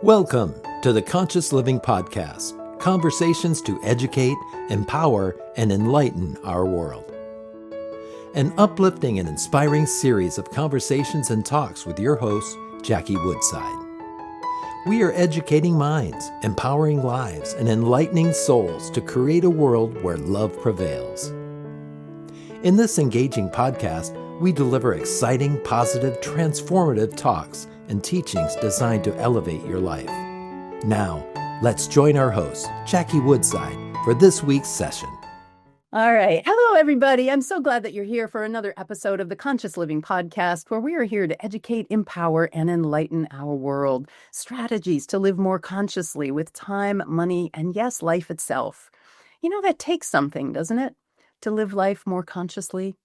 Welcome to the Conscious Living Podcast, conversations to educate, empower, and enlighten our world. An uplifting and inspiring series of conversations and talks with your host, Jackie Woodside. We are educating minds, empowering lives, and enlightening souls to create a world where love prevails. In this engaging podcast, we deliver exciting, positive, transformative talks and teachings designed to elevate your life. Now, let's join our host, Jackie Woodside, for this week's session. All right. Hello, everybody. I'm so glad that you're here for another episode of the Conscious Living Podcast, where we are here to educate, empower, and enlighten our world. Strategies to live more consciously with time, money, and yes, life itself. You know, that takes something, doesn't it? To live life more consciously.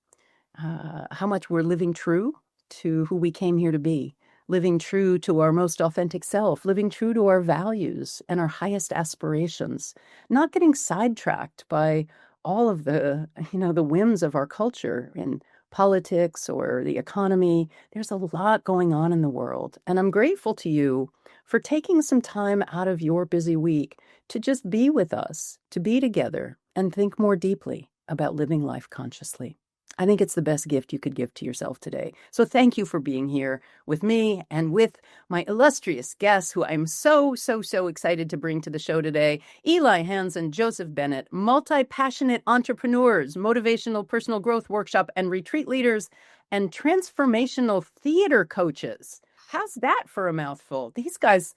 How much we're living true to who we came here to be. Living true to our most authentic self, living true to our values and our highest aspirations, not getting sidetracked by all of the whims of our culture in politics or the economy. There's a lot going on in the world. And I'm grateful to you for taking some time out of your busy week to just be with us, to be together and think more deeply about living life consciously. I think it's the best gift you could give to yourself today. So thank you for being here with me and with my illustrious guests, who I'm so excited to bring to the show today. Eli and Joseph Bennett, multi-passionate entrepreneurs, motivational personal growth workshop and retreat leaders, and transformational theater coaches. How's that for a mouthful? These guys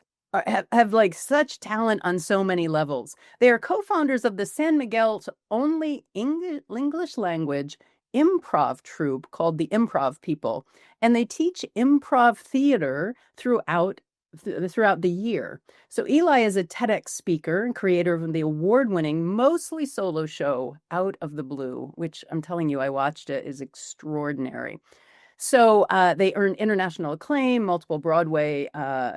have like such talent on so many levels. They are co-founders of the San Miguel's only English language improv troupe called the Improv People, and they teach improv theater throughout the year. So Eli is a TEDx speaker and creator of the award-winning, mostly solo show Out of the Blue, which I'm telling you, I watched it, is extraordinary. So they earned international acclaim, multiple Broadway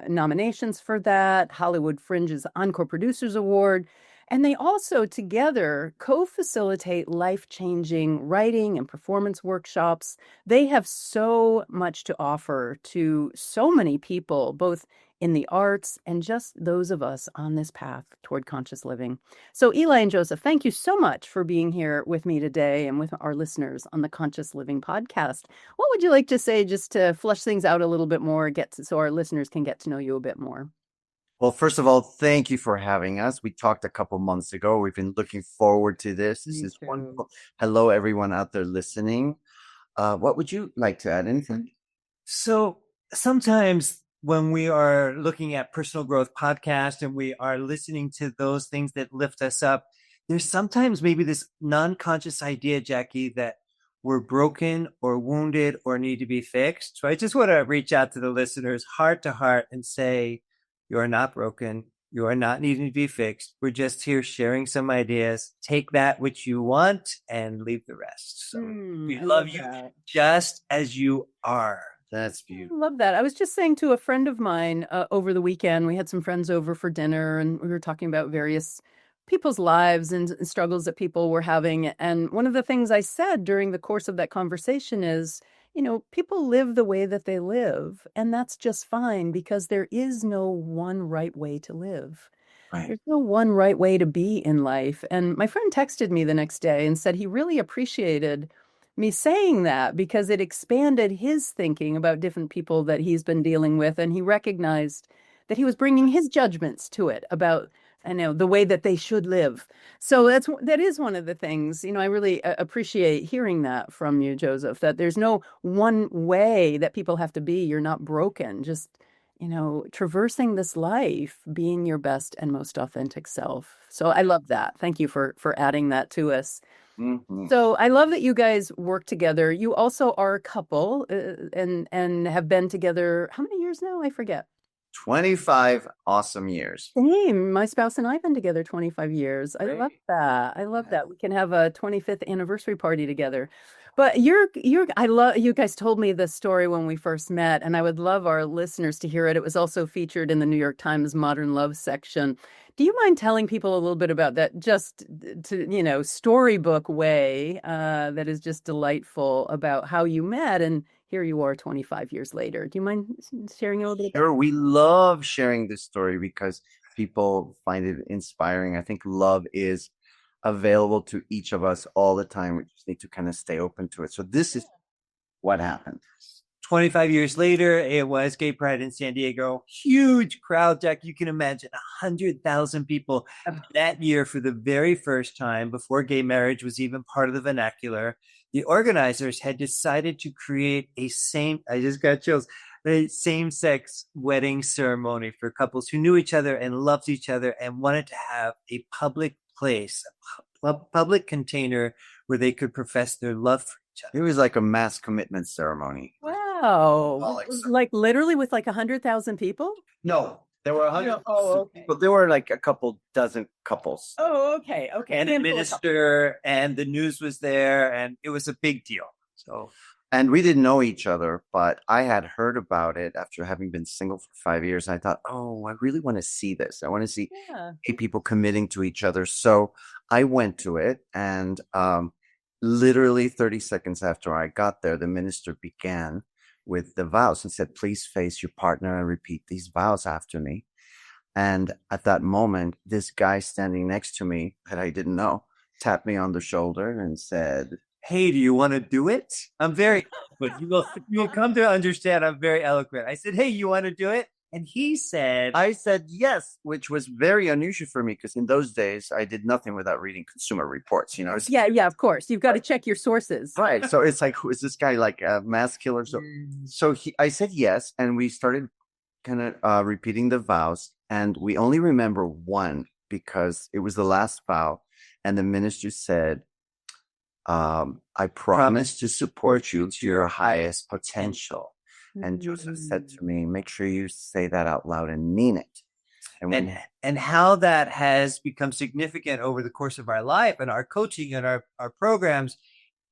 nominations for that, Hollywood Fringe's Encore Producers Award. And they also together co-facilitate life-changing writing and performance workshops. They have so much to offer to so many people, both in the arts and just those of us on this path toward conscious living. So Eli and Joseph, thank you so much for being here with me today and with our listeners on the Conscious Living Podcast. What would you like to say just to flush things out a little bit more, so our listeners can get to know you a bit more? Well, first of all, thank you for having us. We talked a couple months ago. We've been looking forward to this. This is wonderful. Hello, everyone out there listening. What would you like to add? Anything? So sometimes when we are looking at personal growth podcasts and we are listening to those things that lift us up, there's sometimes maybe this non-conscious idea, Jackie, that we're broken or wounded or need to be fixed. So I just want to reach out to the listeners heart to heart and say, you are not broken. You are not needing to be fixed. We're just here sharing some ideas. Take that which you want and leave the rest. So we love you just as you are. That's beautiful. I love that. I was just saying to a friend of mine over the weekend, we had some friends over for dinner and we were talking about various people's lives and struggles that people were having. And one of the things I said during the course of that conversation is, you know, people live the way that they live, and that's just fine because there is no one right way to live. Right. There's no one right way to be in life. And my friend texted me the next day and said he really appreciated me saying that because it expanded his thinking about different people that he's been dealing with. And he recognized that he was bringing his judgments to it about, the way that they should live. So that is one of the things, I really appreciate hearing that from you, Joseph, that there's no one way that people have to be. You're not broken. Just, traversing this life, being your best and most authentic self. So I love that. Thank you for adding that to us. Mm-hmm. So I love that you guys work together. You also are a couple and have been together. How many years now? I forget. 25 awesome years. Same. My spouse and I have been together 25 years. I Great. love that. I love that. We can have a 25th anniversary party together. But I love, you guys told me this story when we first met, and I would love our listeners to hear it. It was also featured in the New York Times Modern Love section. Do you mind telling people a little bit about that, just to, storybook way that is just delightful about how you met and here you are 25 years later. Do you mind sharing a little bit? Sure, we love sharing this story because people find it inspiring. I think love is available to each of us all the time. We just need to kind of stay open to it. So this is what happened. 25 years later, it was Gay Pride in San Diego. Huge crowd, Jack. You can imagine 100,000 people that year for the very first time, before gay marriage was even part of the vernacular. The organizers had decided to create I just got chills, a same-sex wedding ceremony for couples who knew each other and loved each other and wanted to have a public place, a public container where they could profess their love for each other. It was like a mass commitment ceremony. Wow. Like literally with like 100,000 people? No, there were 100. Okay. But there were like a couple dozen couples. Oh, okay. And the minister and the news was there, and it was a big deal. So, and we didn't know each other, but I had heard about it after having been single for 5 years. I thought, oh, I really want to see this. I want to see gay people committing to each other. So I went to it, and literally 30 seconds after I got there, the minister began with the vows and said, please face your partner and repeat these vows after me. And at that moment, this guy standing next to me that I didn't know tapped me on the shoulder and said, hey, do you want to do it? I'm very eloquent. You'll come to understand I'm very eloquent. I said, hey, you want to do it? And he said, I said yes, which was very unusual for me because in those days I did nothing without reading Consumer Reports, you know. Yeah, of course. You've got to check your sources. Right. So it's like, who is this guy, like a mass killer? So I said yes, and we started kind of repeating the vows, and we only remember one because it was the last vow, and the minister said, I promise to support you to your highest potential. And Joseph said to me, make sure you say that out loud and mean it. And how that has become significant over the course of our life and our coaching and our programs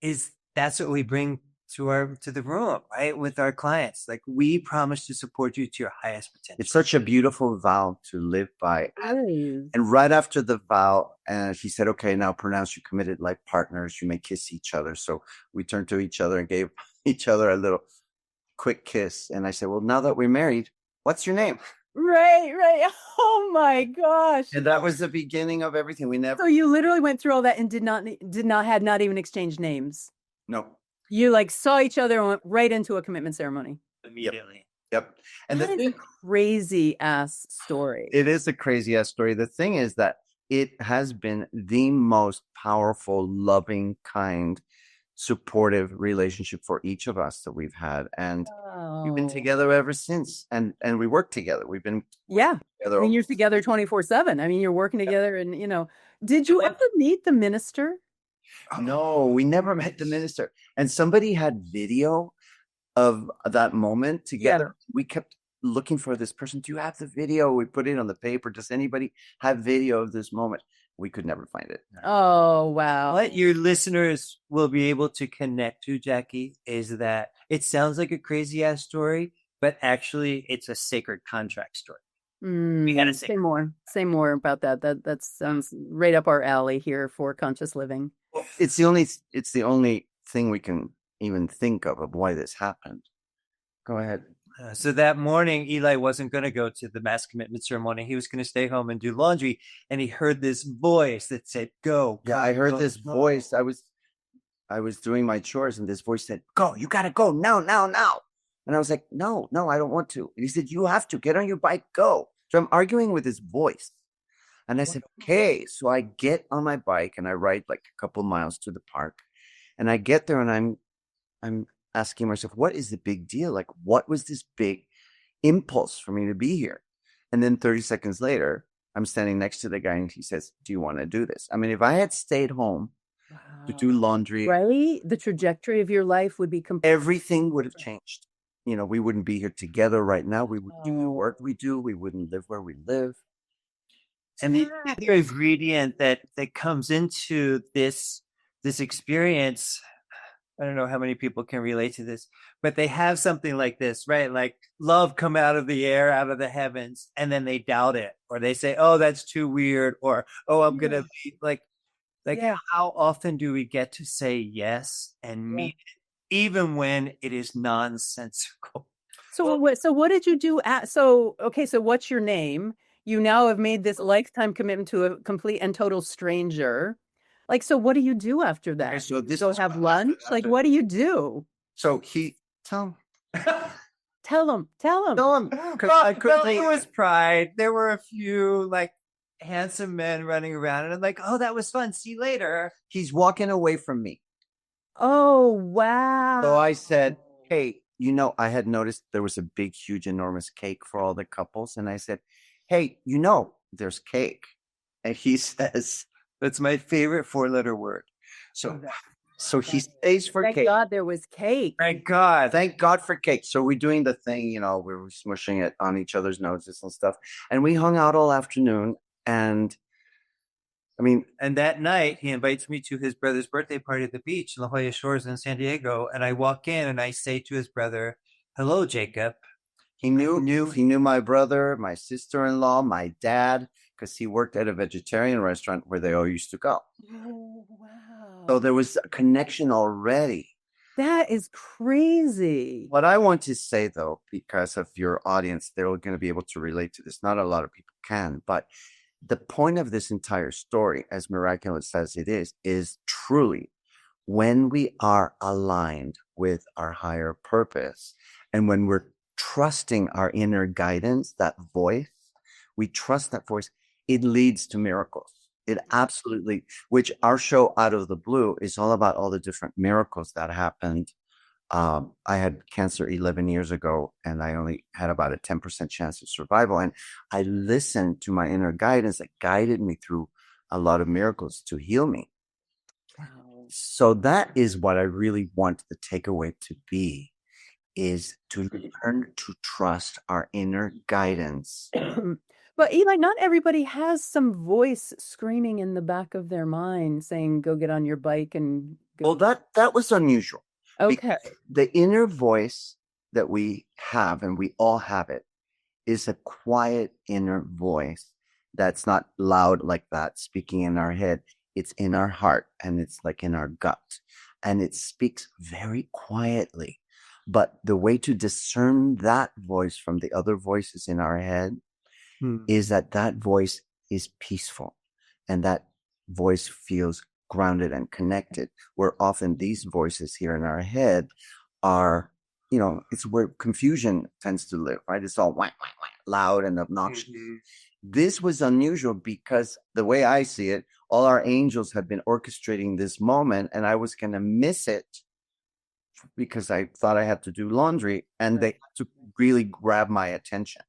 is that's what we bring to the room, right? With our clients. Like, we promise to support you to your highest potential. It's such a beautiful vow to live by. And right after the vow, he said, okay, now pronounce you committed like partners. You may kiss each other. So we turned to each other and gave each other a little quick kiss. And I said, well, now that we're married, what's your name? Right. Oh my gosh. And that was the beginning of everything. So you literally went through all that and had not even exchanged names. No. You like saw each other and went right into a commitment ceremony. Immediately. Yep. And that is a crazy ass story. It is a crazy ass story. The thing is that it has been the most powerful, loving, kind, supportive relationship for each of us that we've had, and we've been together ever since, and we work together. We've been together. I mean, you're together 24/7. I mean, you're working together, and did you ever meet the minister? No, we never met the minister. And somebody had video of that moment together. We kept looking for this person. Do you have the video? We put it on the paper. Does anybody have video of this moment? We could never find it. Oh, wow. What your listeners will be able to connect to, Jackie, is that it sounds like a crazy ass story, but actually it's a sacred contract story. We gotta say more about that. That sounds right up our alley here for conscious living. It's the only thing we can even think of why this happened. Go ahead. So that morning, Eli wasn't going to go to the mass commitment ceremony. He was going to stay home and do laundry. And he heard this voice that said, go. Yeah, I heard this voice. I was doing my chores, and this voice said, go, you got to go now. And I was like, no, I don't want to. And he said, you have to get on your bike, go. So I'm arguing with his voice. And I said, okay. So I get on my bike and I ride like a couple miles to the park. And I get there and I'm asking myself, what is the big deal? Like, what was this big impulse for me to be here? And then 30 seconds later, I'm standing next to the guy and he says, do you want to do this? I mean, if I had stayed home to do laundry, right, the trajectory of your life would be everything would have changed. We wouldn't be here together right now. We would do the work we do. We wouldn't live where we live. And the other ingredient that comes into this experience, I don't know how many people can relate to this, but they have something like this, right? Like love come out of the air, out of the heavens, and then they doubt it, or they say, oh, that's too weird, or, oh, I'm going to be like, how often do we get to say yes and mean it even when it is nonsensical. So what did you do so what's your name? You now have made this lifetime commitment to a complete and total stranger. Like, so what do you do after that? Okay, so this Go is have what lunch? Like, after- what do you do? So he tell Tell him. him. It was pride. There were a few like handsome men running around, and I'm like, oh, that was fun. See you later. He's walking away from me. Oh, wow. So I said, hey, I had noticed there was a big, huge, enormous cake for all the couples. And I said, hey, there's cake. And he says, That's my favorite 4-letter word. so he stays for Thank cake. God there was cake. Thank God. Thank God for cake. So we're doing the thing, we were smushing it on each other's noses and stuff. And we hung out all afternoon. And And that night, he invites me to his brother's birthday party at the beach in La Jolla Shores in San Diego. And I walk in and I say to his brother, hello, Jacob. he knew my brother, my sister-in-law, my dad, because he worked at a vegetarian restaurant where they all used to go. Oh, wow. So there was a connection already. That is crazy. What I want to say, though, because of your audience, they're going to be able to relate to this. Not a lot of people can, but the point of this entire story, as miraculous as it is truly when we are aligned with our higher purpose and when we're trusting our inner guidance, that voice, we trust that voice, it leads to miracles. It absolutely, which our show Out of the Blue is all about all the different miracles that happened. I had cancer 11 years ago, and I only had about a 10% chance of survival. And I listened to my inner guidance that guided me through a lot of miracles to heal me. Wow. So that is what I really want the takeaway to be, is to learn to trust our inner guidance. But Eli, not everybody has some voice screaming in the back of their mind saying, go get on your bike and go. Well, that was unusual. Okay. The inner voice that we have, and we all have it, is a quiet inner voice that's not loud like that, speaking in our head. It's in our heart, and it's like in our gut, and it speaks very quietly. But the way to discern that voice from the other voices in our head is that voice is peaceful, and that voice feels grounded and connected, where often these voices here in our head are, it's where confusion tends to live, right? It's all wah, wah, wah, loud and obnoxious. Mm-hmm. This was unusual because the way I see it, all our angels had been orchestrating this moment, and I was going to miss it because I thought I had to do laundry, and they had to really grab my attention.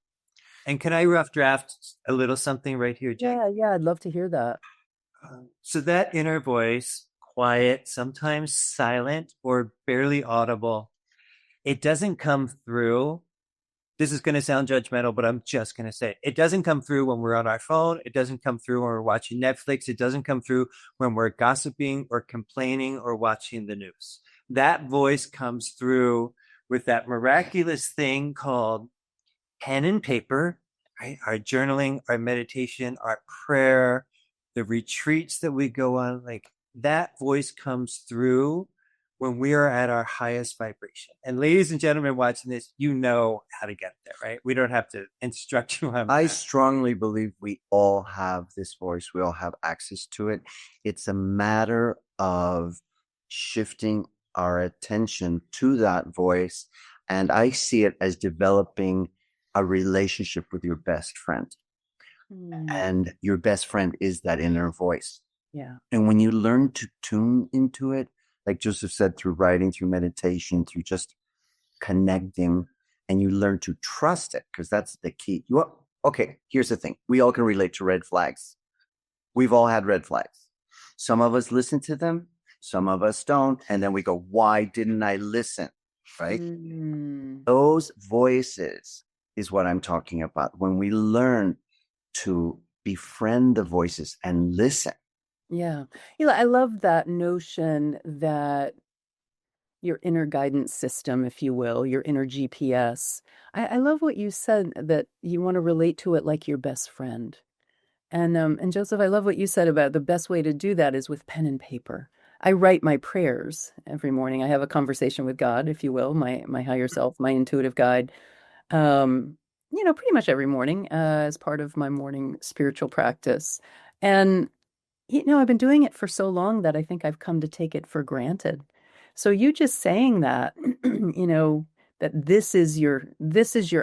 And can I rough draft a little something right here, Jake? Yeah, I'd love to hear that. So that inner voice, quiet, sometimes silent or barely audible, it doesn't come through. This is going to sound judgmental, but I'm just going to say it doesn't come through when we're on our phone. It doesn't come through when we're watching Netflix. It doesn't come through when we're gossiping or complaining or watching the news. That voice comes through with that miraculous thing called pen and paper, right? Our journaling, our meditation, our prayer, the retreats that we go on, like that voice comes through when we are at our highest vibration. And ladies and gentlemen watching this, you know how to get there, right? We don't have to instruct you on that. I strongly believe we all have this voice. We all have access to it. It's a matter of shifting our attention to that voice. And I see it as developing a relationship with your best friend. And your best friend is that inner voice. Yeah. And when you learn to tune into it, like Joseph said, through writing, through meditation, through just connecting, and you learn to trust it, because that's the key. Okay, here's the thing. We all can relate to red flags. We've all had red flags. Some of us listen to them, some of us don't. And then we go, why didn't I listen? Right? Those voices is what I'm talking about. When we learn to befriend the voices and listen. Yeah. I love that notion that your inner guidance system, if you will, your inner GPS. I love what you said, that you want to relate to it like your best friend. And Joseph, I love what you said about the best way to do that is with pen and paper. I write my prayers every morning. I have a conversation with God, if you will, my higher self, my intuitive guide. Um, pretty much every morning as part of my morning spiritual practice. And I've been doing it for so long that I think I've come to take it for granted. So you just saying that, that this is your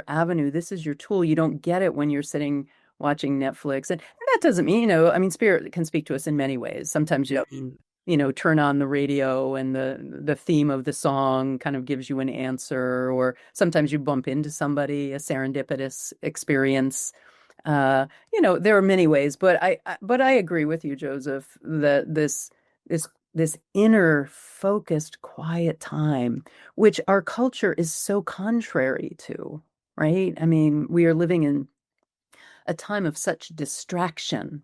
avenue, this is your tool. You don't get it when you're sitting watching Netflix. And that doesn't mean, I mean, spirit can speak to us in many ways. Sometimes you don't, turn on the radio and the theme of the song kind of gives you an answer, or sometimes you bump into somebody, a serendipitous experience. There are many ways, but I agree with you, Joseph, that this inner focused quiet time, which our culture is so contrary to, right? I mean, we are living in a time of such distraction.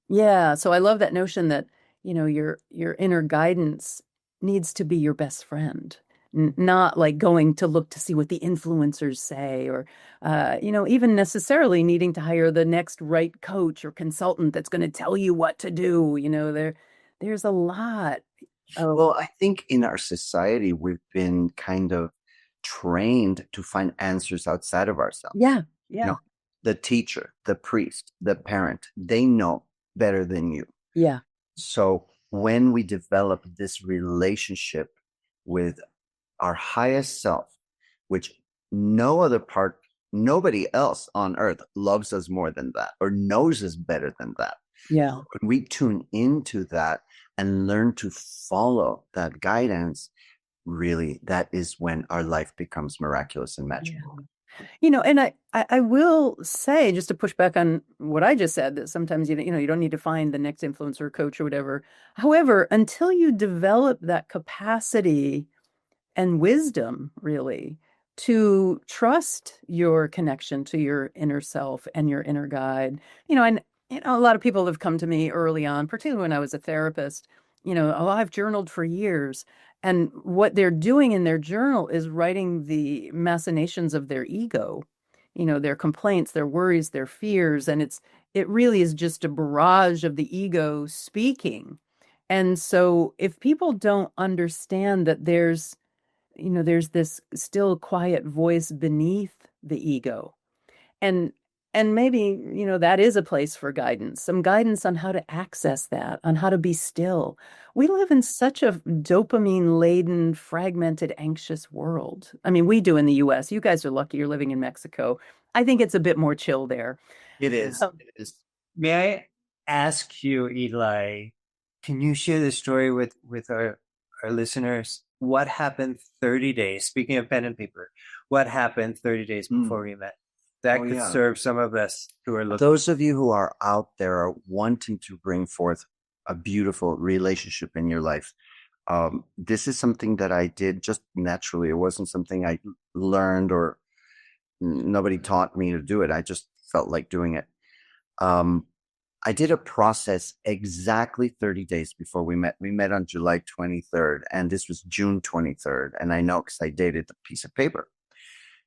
Yeah, so I love that notion that, your inner guidance needs to be your best friend. Not like going to look to see what the influencers say, or even necessarily needing to hire the next right coach or consultant that's going to tell you what to do. There's a lot of Well, I think in our society, we've been kind of trained to find answers outside of ourselves. yeah, You yeah, know, the teacher, the priest, the parent, they know better than you. yeah, So when we develop this relationship with our highest self, which nobody else on earth loves us more than that or knows us better than that. yeah. When we tune into that and learn to follow that guidance, really, that is when our life becomes miraculous and magical. And I will say, just to push back on what I just said, that sometimes you don't need to find the next influencer coach or whatever. However, until you develop that capacity and wisdom, really, to trust your connection to your inner self and your inner guide. And a lot of people have come to me early on, particularly when I was a therapist. I've journaled for years, and what they're doing in their journal is writing the machinations of their ego, their complaints, their worries, their fears, and it really is just a barrage of the ego speaking. And so if people don't understand that there's this still quiet voice beneath the ego, and maybe that is a place for guidance, some guidance on how to access that, on how to be still. We live in such a dopamine laden, fragmented, anxious world. I mean, we do in the US. You guys are lucky you're living in Mexico. I think it's a bit more chill there. It is. Um, It is. May I ask you, Eli, can you share the story with our listeners? What happened 30 days? Speaking of pen and paper, what happened 30 days before we met? That could serve some of us who are looking. Those of you who are out there are wanting to bring forth a beautiful relationship in your life. This is something that I did just naturally. It wasn't something I learned or nobody taught me to do it. I just felt like doing it. I did a process exactly 30 days before we met. We met on July 23rd, and this was June 23rd. And I know because I dated the piece of paper.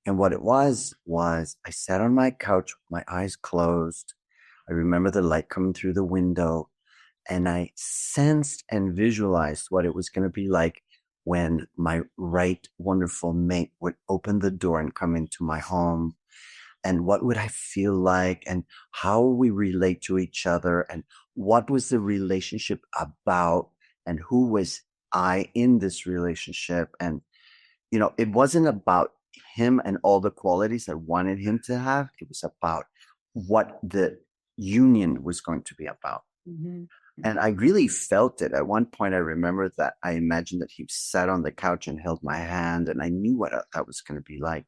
And what it was I sat on my couch with my eyes closed. I remember the light coming through the window, and I sensed and visualized what it was going to be like when my right wonderful mate would open the door and come into my home. And what would I feel like, and how we relate to each other, and what was the relationship about, and who was I in this relationship. And, it wasn't about him and all the qualities I wanted him to have. It was about what the union was going to be about. mhm. And I really felt it. At one point, I remember that I imagined that he sat on the couch and held my hand, and I knew what that was going to be like.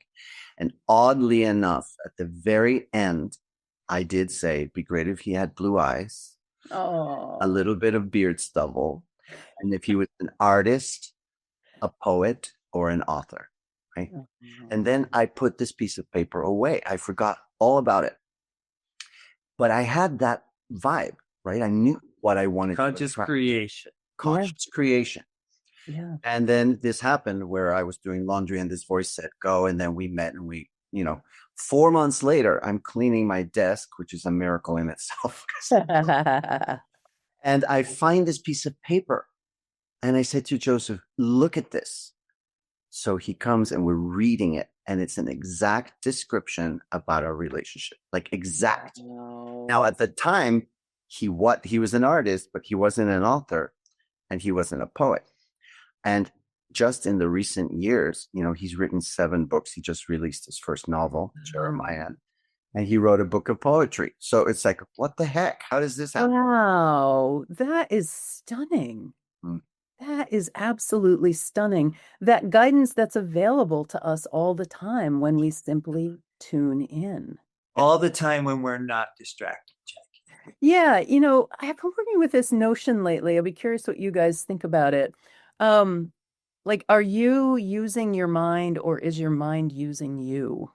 And oddly enough, at the very end, I did say it'd be great if he had blue eyes, a little bit of beard stubble, and if he was an artist, a poet, or an author, right? And then I put this piece of paper away. I forgot all about it. But I had that vibe, right? I knew what I wanted. Conscious creation. Conscious creation. Yeah. And then this happened where I was doing laundry and this voice said, go. And then we met, and we, 4 months later, I'm cleaning my desk, which is a miracle in itself. And I find this piece of paper And I said to Joseph, look at this. So he comes and we're reading it, and it's an exact description about our relationship, like exact. Wow. Now, at the time, he was an artist, but he wasn't an author, and he wasn't a poet. And just in the recent years, he's written 7 books. He just released his first novel, Jeremiah, and he wrote a book of poetry. So it's like, what the heck? How does this happen? Wow, that is stunning. Mm. That is absolutely stunning. That guidance that's available to us all the time when we simply tune in. All the time when we're not distracted, Jackie. Yeah, I've been working with this notion lately. I'll be curious what you guys think about it. Like, are you using your mind, or is your mind using you?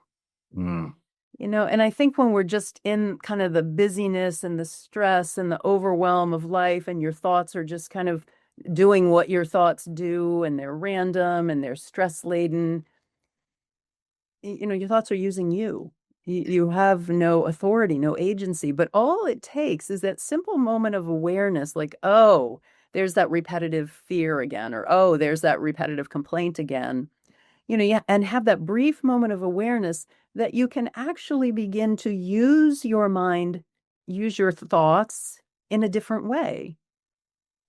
Mm. And I think when we're just in kind of the busyness and the stress and the overwhelm of life, and your thoughts are just kind of doing what your thoughts do, and they're random and they're stress laden, your thoughts are using you. You have no authority, no agency, but all it takes is that simple moment of awareness, like, oh, there's that repetitive fear again, or oh, there's that repetitive complaint again. Yeah, and have that brief moment of awareness that you can actually begin to use your mind, use your thoughts in a different way,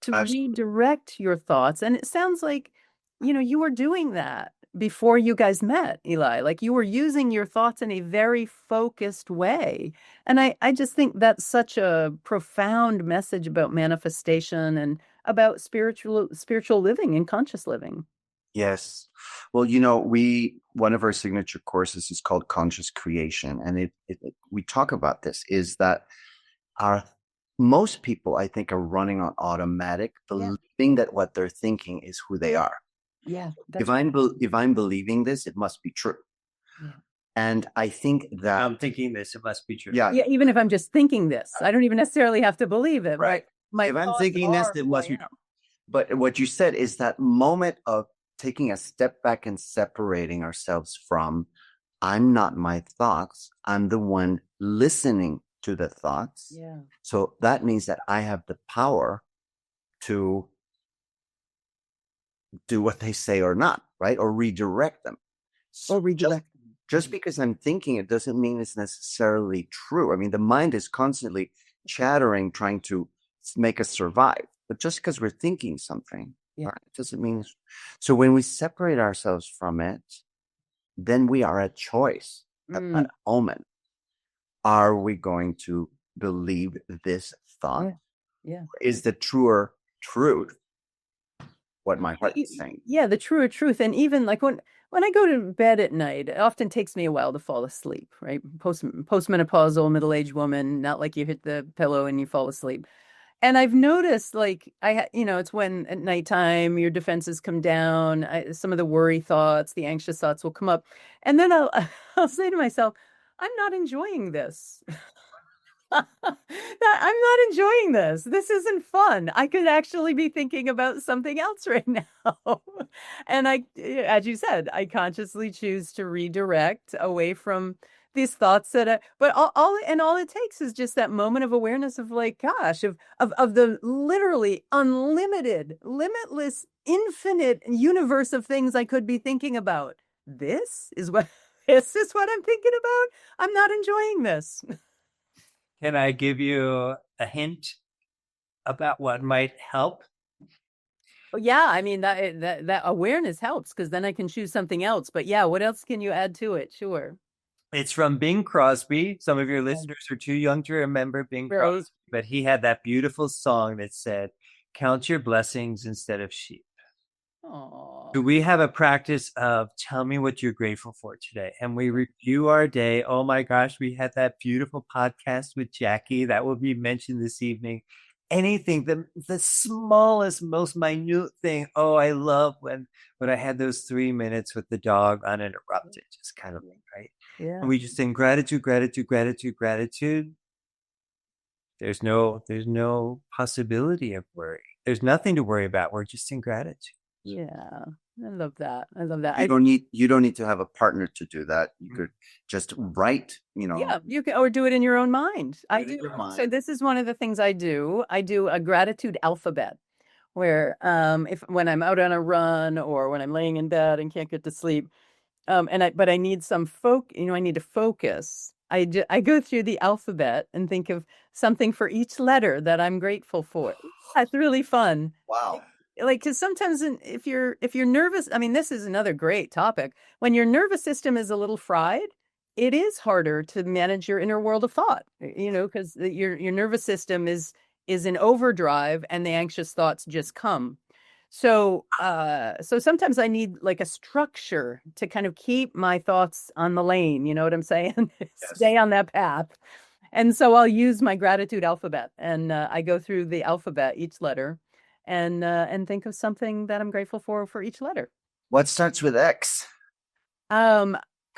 to redirect your thoughts. And it sounds like, you were doing that before you guys met, Eli. Like, you were using your thoughts in a very focused way. And I just think that's such a profound message about manifestation and about spiritual living and conscious living. Yes. Well, one of our signature courses is called Conscious Creation. And we talk about this, is that most people, I think, are running on automatic, believing that what they're thinking is who they are. Yeah. If I'm believing this, it must be true. Yeah. And I think that I'm thinking this, it must be true. Yeah. Even if I'm just thinking this, I don't even necessarily have to believe it. Right. If I'm thinking this, it must be true. But what you said is that moment of taking a step back and separating ourselves from, I'm not my thoughts, I'm the one listening to the thoughts. Yeah. So that means that I have the power to do what they say or not, right? Or redirect them. Just because I'm thinking it doesn't mean it's necessarily true. I mean, the mind is constantly chattering, trying to make us survive. But just because we're thinking something, right, doesn't mean it's... So when we separate ourselves from it, then we are at choice at that moment. Are we going to believe this thought? Yeah. Is the truer truth what my heart is saying? Yeah, the truer truth. And even like when I go to bed at night, it often takes me a while to fall asleep, right? Postmenopausal middle-aged woman, not like you hit the pillow and you fall asleep. And I've noticed, like, it's when at nighttime your defenses come down, some of the worry thoughts, the anxious thoughts will come up. And then I'll say to myself, I'm not enjoying this. I'm not enjoying this. This isn't fun. I could actually be thinking about something else right now. And as you said, I consciously choose to redirect away from these thoughts but all it takes is just that moment of awareness of, like, gosh, of the literally unlimited, limitless, infinite universe of things I could be thinking about. This is what I'm thinking about. I'm not enjoying this. Can I give you a hint about what might help? Yeah, I mean, that awareness helps, because then I can choose something else. But yeah, what else can you add to it? Sure. It's from Bing Crosby. Some of your listeners are too young to remember Bing Crosby, but he had that beautiful song that said, "Count your blessings instead of sheep." Aww. Do we have a practice of tell me what you're grateful for today? And we review our day. Oh my gosh, we had that beautiful podcast with Jackie that will be mentioned this evening. Anything, the smallest, most minute thing. Oh, I love when I had those 3 minutes with the dog uninterrupted, just kind of, right? Yeah. And we just sing gratitude, gratitude, gratitude, gratitude. There's no possibility of worry. There's nothing to worry about. We're just in gratitude. Yeah. I love that. You don't need to have a partner to do that. You could just write, Yeah, you can, or do it in your own mind. I do. Your mind. So this is one of the things I do. I do a gratitude alphabet, where if when I'm out on a run or when I'm laying in bed and can't get to sleep, but I need some I need to focus. I go through the alphabet and think of something for each letter that I'm grateful for. That's really fun. Wow. Like, because sometimes if you're nervous, I mean, this is another great topic. When your nervous system is a little fried, it is harder to manage your inner world of thought, because your nervous system is in overdrive and the anxious thoughts just come. So sometimes I need like a structure to kind of keep my thoughts on the lane, you know what I'm saying? Stay on that path. And so I'll use my gratitude alphabet, and I go through the alphabet, each letter, and think of something that I'm grateful for each letter. What starts with X?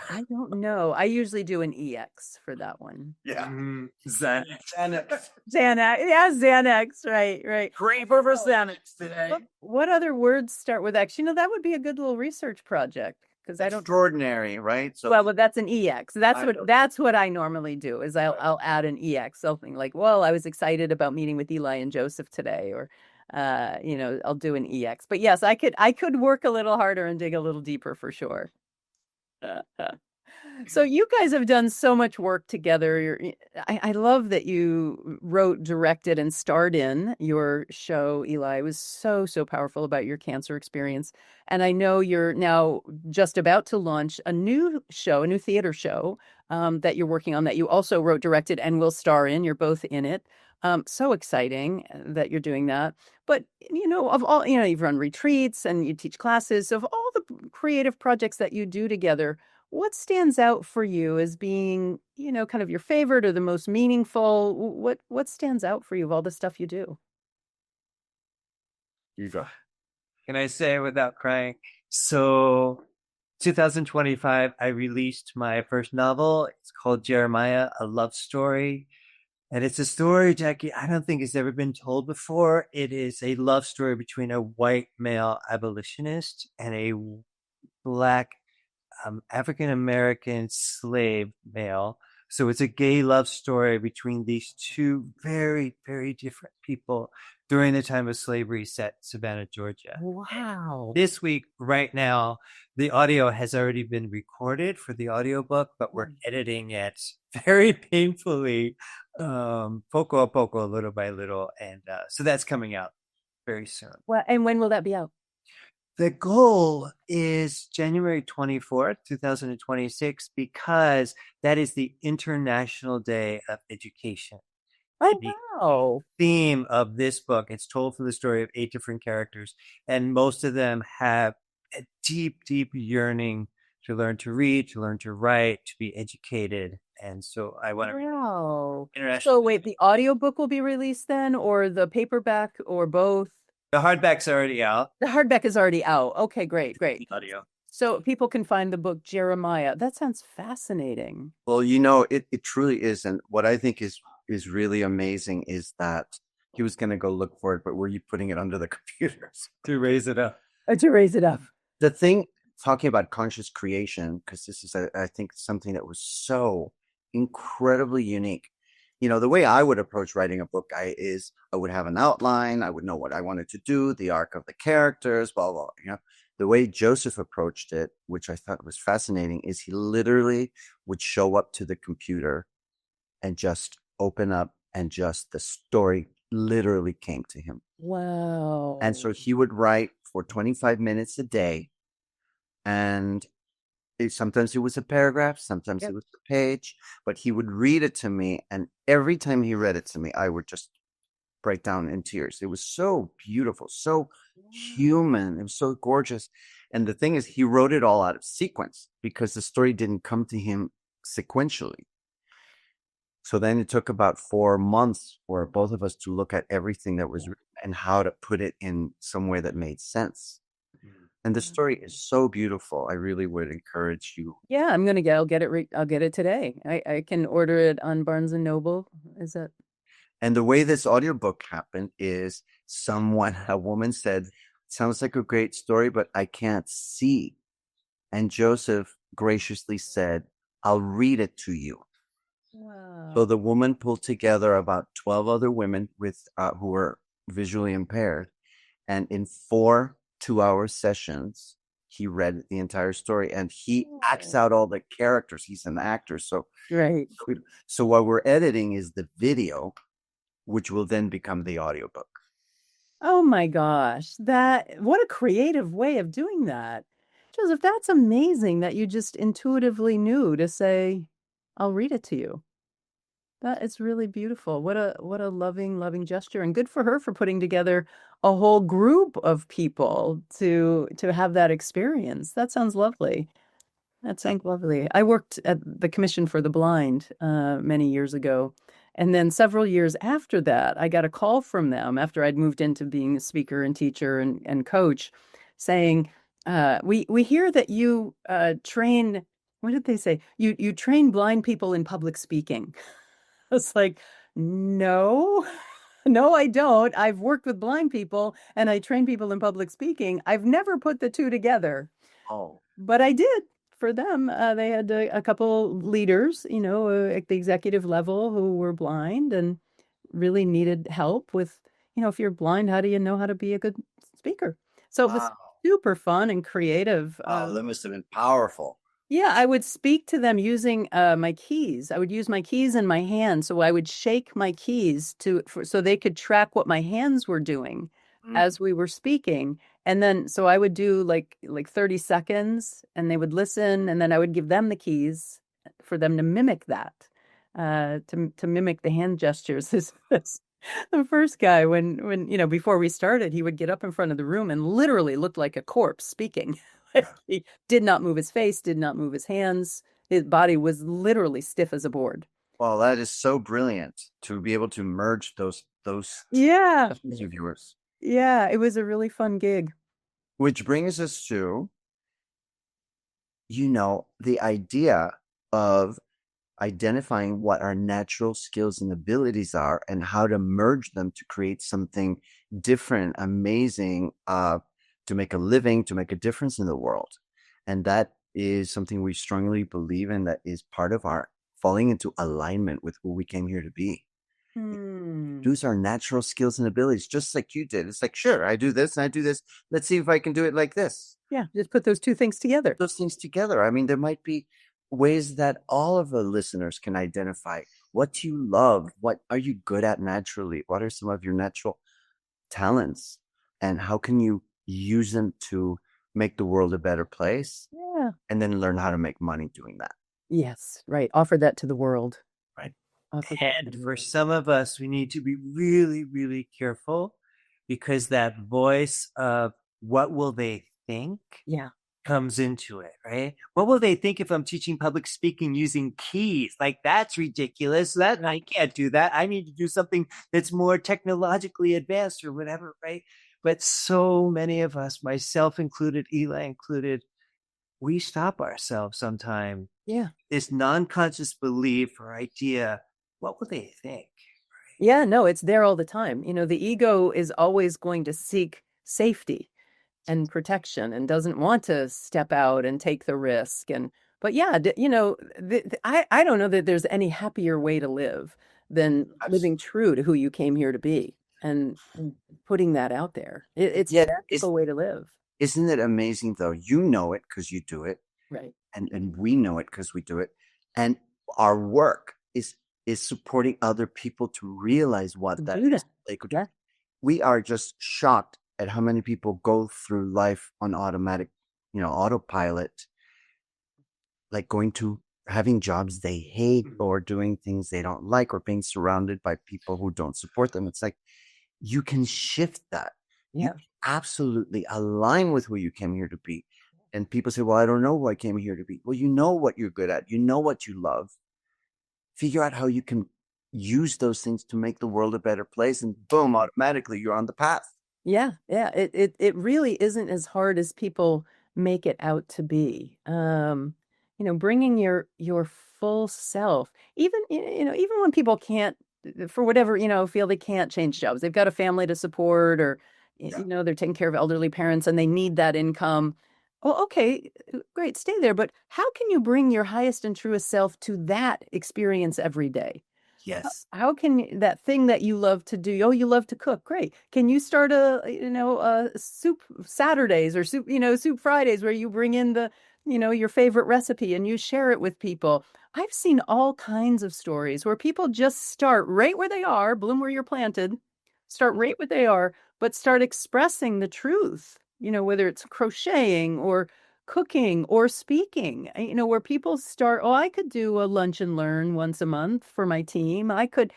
I don't know. I usually do an EX for that one. Yeah. Xanax. Xanax. Yeah, Xanax. Right. Great for Xanax today. What other words start with X? That would be a good little research project, because I don't. Extraordinary, right? So Well, but that's an EX. That's what I normally do, is I'll add an EX, something like, well, I was excited about meeting with Eli and Joseph today, or I'll do an EX. But yes, I could work a little harder and dig a little deeper for sure. So you guys have done so much work together. I love that you wrote, directed, and starred in your show, Eli. It was so powerful about your cancer experience. And I know you're now just about to launch a new show, a new theater show that you're working on, that you also wrote, directed, and will star in. You're both in it. So exciting that you're doing that. But, of all, you've run retreats and you teach classes. So of all the creative projects that you do together, what stands out for you as being, kind of your favorite or the most meaningful? What stands out for you of all the stuff you do? you go. Can I say without crying? So 2025, I released my first novel. It's called Jeremiah, a love story. And it's a story, Jackie, I don't think it's ever been told before. It is a love story between a white male abolitionist and a Black African-American slave male. So it's a gay love story between these two very, very different people during the time of slavery set in Savannah, Georgia. Wow. This week, right now, the audio has already been recorded for the audiobook, but we're editing it very painfully, poco a poco, little by little. And so that's coming out very soon. Well, and when will that be out? The goal is January 24th, 2026, because that is the International Day of Education. Oh, wow. The theme of this book, it's told from the story of 8 different characters, and most of them have a deep, deep yearning to learn to read, to learn to write, to be educated. And so I want to. Wow. So wait, the audiobook will be released then, or the paperback, or both? The hardback's already out. The hardback is already out. Okay, great. Audio. So people can find the book Jeremiah. That sounds fascinating. Well, it truly is. And what I think is really amazing is that he was going to go look for it, but were you putting it under the computers? To raise it up. To raise it up. The thing, talking about conscious creation, because this is, I think, something that was so incredibly unique. The way I would approach writing a book is I would have an outline. I would know what I wanted to do, the arc of the characters, blah, blah, The way Joseph approached it, which I thought was fascinating, is he literally would show up to the computer and just open up, and just the story literally came to him. Wow. And so he would write for 25 minutes a day, and sometimes it was a paragraph, sometimes it was a page, but he would read it to me. And every time he read it to me, I would just break down in tears. It was so beautiful, so human. It was so gorgeous. And the thing is, he wrote it all out of sequence because the story didn't come to him sequentially. So then it took about 4 months for both of us to look at everything that was written and how to put it in some way that made sense. And the story is so beautiful. I really would encourage you. Yeah, I'll get it today. I can order it on Barnes and Noble. Is that? And the way this audiobook happened is a woman said, sounds like a great story, but I can't see. And Joseph graciously said, I'll read it to you. Wow. So the woman pulled together about 12 other women who were visually impaired. And in 4 2-hour sessions, he read the entire story and he acts out all the characters. He's an actor. So, Right. so what we're editing is the video, which will then become the audiobook. Oh my gosh. What a creative way of doing that. Joseph, that's amazing that you just intuitively knew to say, I'll read it to you. That is really beautiful. What a loving, loving gesture. And good for her for putting together a whole group of people to have that experience. That sounds lovely. That sounds lovely. I worked at the Commission for the Blind many years ago. And then several years after that, I got a call from them after I'd moved into being a speaker and teacher and coach saying, we hear that you train, what did they say? You train blind people in public speaking. I was like, no, no, I don't. I've worked with blind people and I train people in public speaking. I've never put the two together. Oh, But I did for them. They had a couple leaders, at the executive level who were blind and really needed help with, if you're blind, how do you know how to be a good speaker? So it was wow. super fun and creative. Oh, that must have been powerful. Yeah, I would speak to them using my keys. I would use my keys in my hand, so I would shake my keys so they could track what my hands were doing as we were speaking. And then so I would do like 30 seconds, and they would listen, and then I would give them the keys for them to mimic that, to mimic the hand gestures. The first guy when before we started, he would get up in front of the room and literally looked like a corpse speaking. He did not move his face, did not move his hands. His body was literally stiff as a board. Well, that is so brilliant to be able to merge those Yeah. viewers. Yeah, it was a really fun gig. Which brings us to, the idea of identifying what our natural skills and abilities are and how to merge them to create something different, amazing, to make a living, to make a difference in the world. And that is something we strongly believe in, that is part of our falling into alignment with who we came here to be. Use our natural skills and abilities, just like you did. It's like, sure, I do this and I do this. Let's see if I can do it like this. Yeah, just put those two things together. I mean, there might be ways that all of the listeners can identify what you love, what are you good at naturally, what are some of your natural talents, and how can you use them to make the world a better place. Yeah. And then learn how to make money doing that. Yes, right. Offer that to the world. Right. And for some of us, we need to be really, really careful, because that voice of what will they think comes into it, right? What will they think if I'm teaching public speaking using keys? Like, that's ridiculous. I can't do that. I need to do something that's more technologically advanced or whatever, right? But so many of us, myself included, Eli included, we stop ourselves sometimes. Yeah. This non-conscious belief or idea, what will they think? Right? Yeah, no, it's there all the time. The ego is always going to seek safety and protection and doesn't want to step out and take the risk. But yeah, I don't know that there's any happier way to live than living true to who you came here to be and putting that out there. It's a practical way to live. Isn't it amazing though? You know it because you do it. Right. And we know it because we do it. And our work is supporting other people to realize what that is. We are just shocked at how many people go through life on automatic, autopilot, like having jobs they hate or doing things they don't like or being surrounded by people who don't support them. It's like, you can shift that. Yeah. You absolutely align with who you came here to be. And people say, well, I don't know who I came here to be. Well, you know what you're good at. You know what you love. Figure out how you can use those things to make the world a better place, and boom, automatically you're on the path. Yeah. Yeah. It really isn't as hard as people make it out to be. Bringing your full self, even when people can't, for whatever, feel they can't change jobs. They've got a family to support, or, they're taking care of elderly parents and they need that income. Oh, okay, great. Stay there. But how can you bring your highest and truest self to that experience every day? Yes. How can that thing that you love to do? Oh, you love to cook. Great. Can you start a soup Saturdays or soup Fridays where you bring in your favorite recipe and you share it with people? I've seen all kinds of stories where people just start right where they are, bloom where you're planted, start right where they are, but start expressing the truth, whether it's crocheting or cooking or speaking, where people start, oh, I could do a lunch and learn once a month for my team. I could,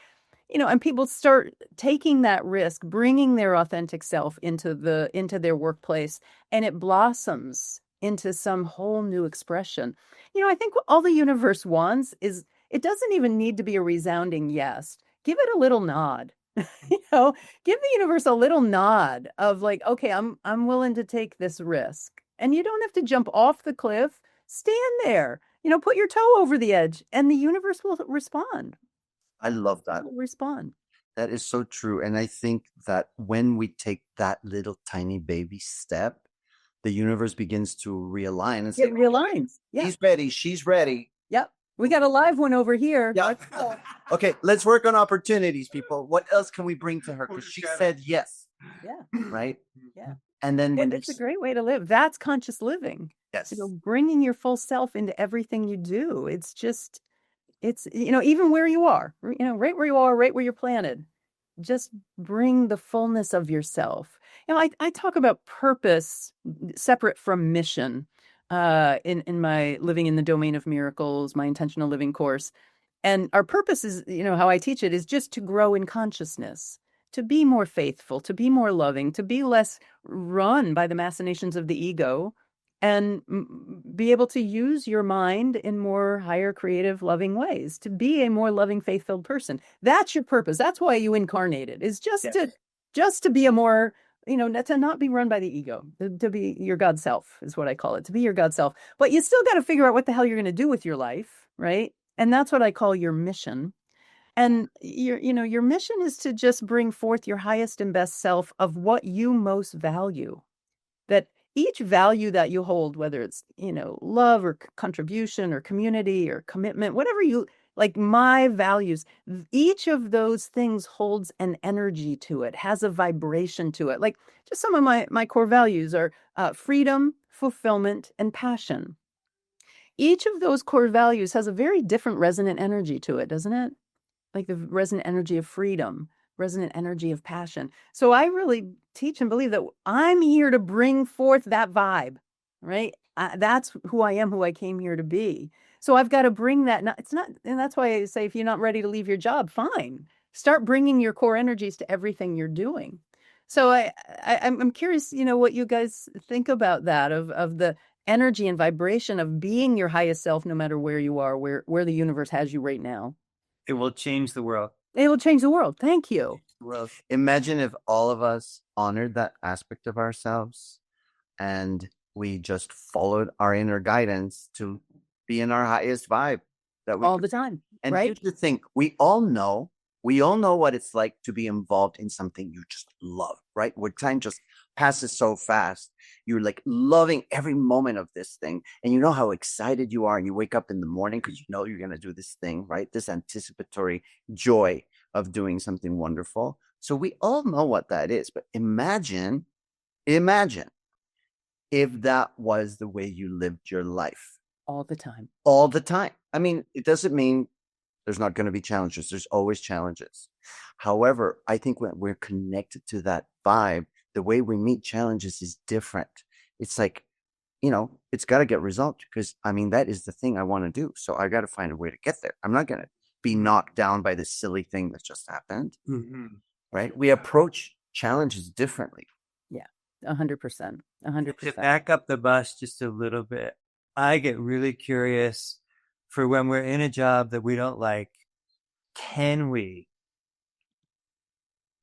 and people start taking that risk, bringing their authentic self into their workplace, and it blossoms into some whole new expression. I think what all the universe wants is, it doesn't even need to be a resounding yes. Give it a little nod. Give the universe a little nod of like, okay, I'm willing to take this risk. And you don't have to jump off the cliff. Stand there, put your toe over the edge, and the universe will respond. I love that. It will respond. That is so true. And I think that when we take that little tiny baby step, the universe begins to realign and say, It realigns. Yeah. he's ready, she's ready. Yep. We got a live one over here. Yeah. Okay, let's work on opportunities, people. What else can we bring to her? Because she said yes. Yeah. Right? Yeah. And then when it's a great way to live. That's conscious living. yes, Bringing your full self into everything you do. It's even where you are, right where you are, right where you're planted. Just bring the fullness of yourself. I talk about purpose separate from mission in my Living in the Domain of Miracles, my intentional living course. And our purpose is, how I teach it, is just to grow in consciousness, to be more faithful, to be more loving, to be less run by the machinations of the ego, and be able to use your mind in more higher, creative, loving ways, to be a more loving, faith-filled person. That's your purpose. That's why you incarnated, is just to be a more, to not be run by the ego, to be your God self is what I call it, to be your God self. But you still got to figure out what the hell you're going to do with your life, right? And that's what I call your mission. And your mission is to just bring forth your highest and best self of what you most value. That each value that you hold, whether it's, love or contribution or community or commitment, whatever you like, my values, each of those things holds an energy to it, has a vibration to it. Like, just some of my core values are freedom, fulfillment, and passion. Each of those core values has a very different resonant energy to it, doesn't it? Like the resonant energy of freedom, resonant energy of passion. So I really teach and believe that I'm here to bring forth that vibe, right? That's who I am, who I came here to be. So I've got to bring that. And that's why I say, if you're not ready to leave your job, fine. Start bringing your core energies to everything you're doing. So I'm curious, what you guys think about that, of the energy and vibration of being your highest self, no matter where you are, where the universe has you right now. It will change the world. It will change the world. Thank you. Well, imagine if all of us honored that aspect of ourselves and we just followed our inner guidance to be in our highest vibe that we all the time. And right? here's the thing, we all know what it's like to be involved in something you just love, right? Where time just passes so fast. You're like loving every moment of this thing. And you know how excited you are. And you wake up in the morning because you know you're going to do this thing, right? This anticipatory joy of doing something wonderful. So we all know what that is. But imagine if that was the way you lived your life. All the time. All the time. I mean, it doesn't mean there's not going to be challenges. There's always challenges. However, I think when we're connected to that vibe, the way we meet challenges is different. It's like, it's got to get resolved because, that is the thing I want to do. So I got to find a way to get there. I'm not going to be knocked down by this silly thing that just happened. Mm-hmm. Right? We approach challenges differently. Yeah, 100%. 100%. To back up the bus just a little bit, I get really curious for when we're in a job that we don't like, can we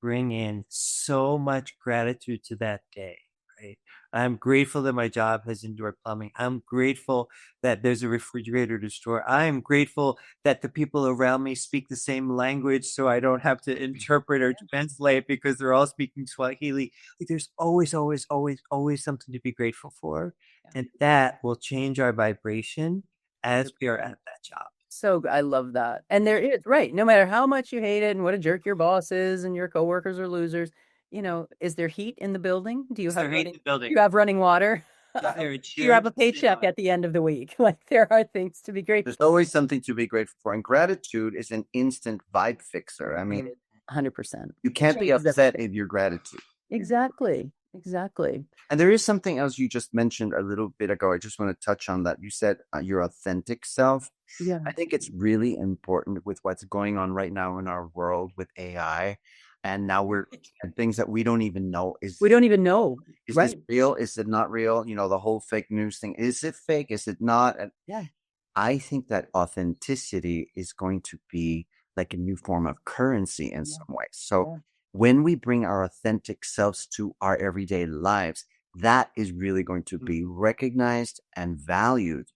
bring in so much gratitude to that day, right? I'm grateful that my job has indoor plumbing. I'm grateful that there's a refrigerator to store. I am grateful that the people around me speak the same language so I don't have to interpret or translate because they're all speaking Swahili. Like, there's always, always, always, always something to be grateful for. And that will change our vibration as we are at that job. So I love that. And there is, right, no matter how much you hate it and what a jerk your boss is and your coworkers are losers, is there heat in the building? Do you Is have there heat in the building? you have running water? Is there a Do you have chair a to sit paycheck on? at the end of the week? Like there are things to be grateful There's always something to be grateful for. And gratitude is an instant vibe fixer. I mean, 100%. you can't be Changes upset everything. if you're gratitude. Exactly. And there is something else you just mentioned a little bit ago. I just want to touch on that. You said your authentic self. Yeah. I think it's really important with what's going on right now in our world with AI. And now we're at things that we don't even know. We don't even know. Is Right. this real? Is it not real? The whole fake news thing. Is it fake? Is it not? And Yeah. I think that authenticity is going to be like a new form of currency in some ways. So when we bring our authentic selves to our everyday lives, that is really going to be recognized and valued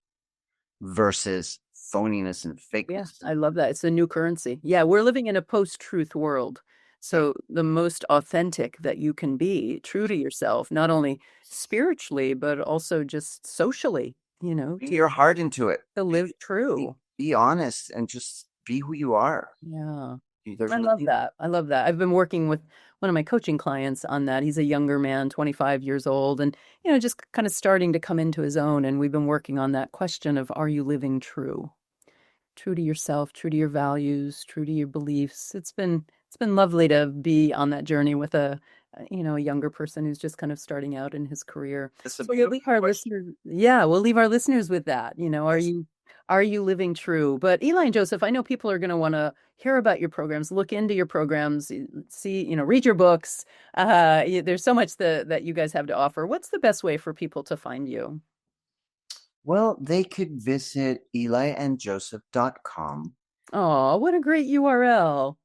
versus phoniness and fakeness. Yes, I love that. It's a new currency. Yeah, we're living in a post-truth world. So the most authentic that you can be, true to yourself, not only spiritually, but also just socially, Put your heart into it. to live true. Be honest and just be who you are. Yeah. There's I love that. I love that. I've been working with one of my coaching clients on that. He's a younger man, 25 years old, and, just kind of starting to come into his own. And we've been working on that question of, are you living true? True to yourself, true to your values, true to your beliefs. It's been lovely to be on that journey with a younger person who's just kind of starting out in his career. That's a So we'll leave our listeners, we'll leave our listeners with that. Are you living true? But Eli and Joseph, I know people are going to want to hear about your programs, look into your programs, see, read your books. There's so much that you guys have to offer. What's the best way for people to find you? Well, they could visit eliandjoseph.com. Oh, what a great URL.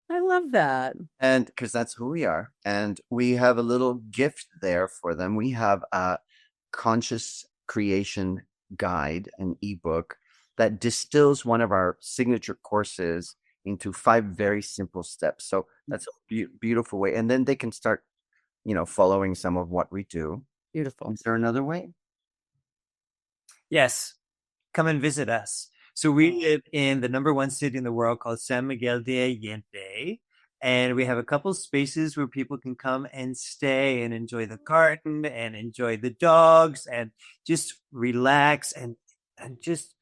I love that. And because that's who we are. And we have a little gift there for them. We have a conscious creation guide, an ebook that distills one of our signature courses into 5 very simple steps. So that's a beautiful way. And then they can start, following some of what we do. Beautiful. Is there another way? Yes. Come and visit us. So we live in the #1 city in the world called San Miguel de Allende. And we have a couple spaces where people can come and stay and enjoy the garden and enjoy the dogs and just relax and just,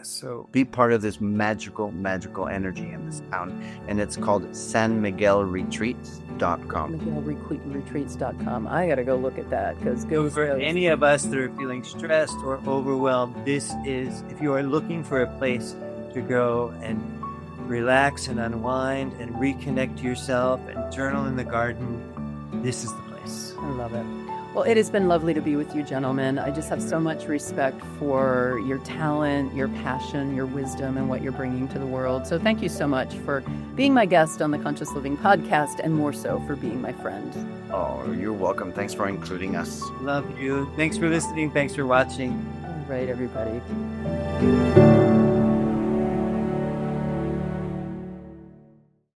so be part of this magical energy in this town. And it's called sanmiguelretreats.com. SanMiguelRetreats.com. I got to go look at that because for any of us that are feeling stressed or overwhelmed, this is, if you are looking for a place to go and relax and unwind and reconnect to yourself and journal in the garden, this is the place. I love it. Well, it has been lovely to be with you, gentlemen. I just have so much respect for your talent, your passion, your wisdom, and what you're bringing to the world. So thank you so much for being my guest on the Conscious Living podcast, and more so for being my friend. Oh, you're welcome. Thanks for including us. Love you. Thanks for listening. Thanks for watching. All right, everybody.